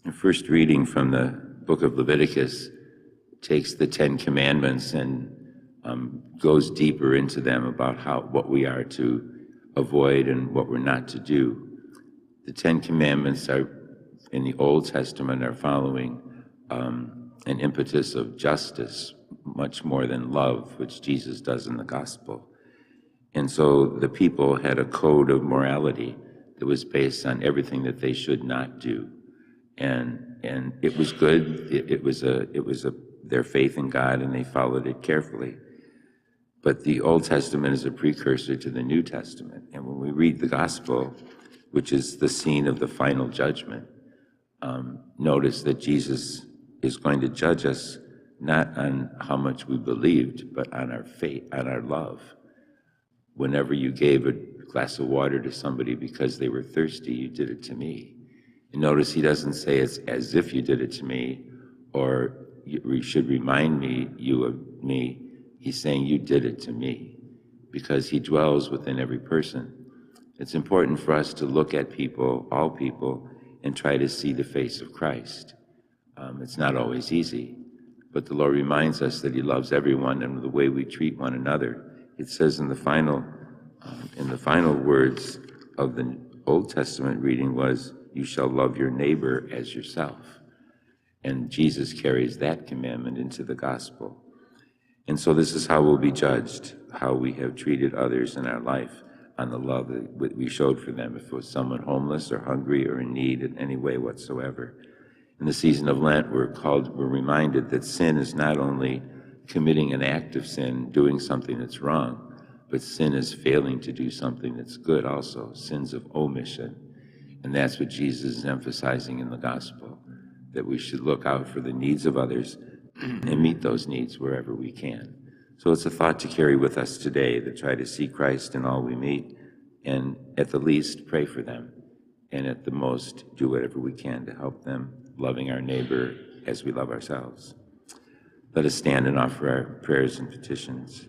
The first reading from the book of Leviticus takes the 10 Commandments and goes deeper into them about what we are to avoid and what we're not to do. The 10 Commandments are in the Old Testament are following an impetus of justice much more than love, which Jesus does in the gospel. And so the people had a code of morality that was based on everything that they should not do. And it was good. It was their faith in God, and they followed it carefully. But the Old Testament is a precursor to the New Testament. And when we read the gospel, which is the scene of the final judgment, notice that Jesus is going to judge us not on how much we believed, but on our faith, on our love. Whenever you gave a glass of water to somebody because they were thirsty, you did it to me. And notice he doesn't say it's as if you did it to me, or you should remind you of me. He's saying you did it to me, because he dwells within every person. It's important for us to look at people, all people, and try to see the face of Christ. It's not always easy, but the Lord reminds us that he loves everyone, and the way we treat one another. It says in the final words of the Old Testament reading was, you shall love your neighbor as yourself. And Jesus carries that commandment into the gospel. And so this is how we'll be judged, how we have treated others in our life on the love that we showed for them, if it was someone homeless or hungry or in need in any way whatsoever. In the season of Lent, we're reminded that sin is not only committing an act of sin, doing something that's wrong, but sin is failing to do something that's good also, sins of omission. And that's what Jesus is emphasizing in the gospel, that we should look out for the needs of others and meet those needs wherever we can. So it's a thought to carry with us today, to try to see Christ in all we meet, and at the least pray for them, and at the most do whatever we can to help them, loving our neighbor as we love ourselves. Let us stand and offer our prayers and petitions.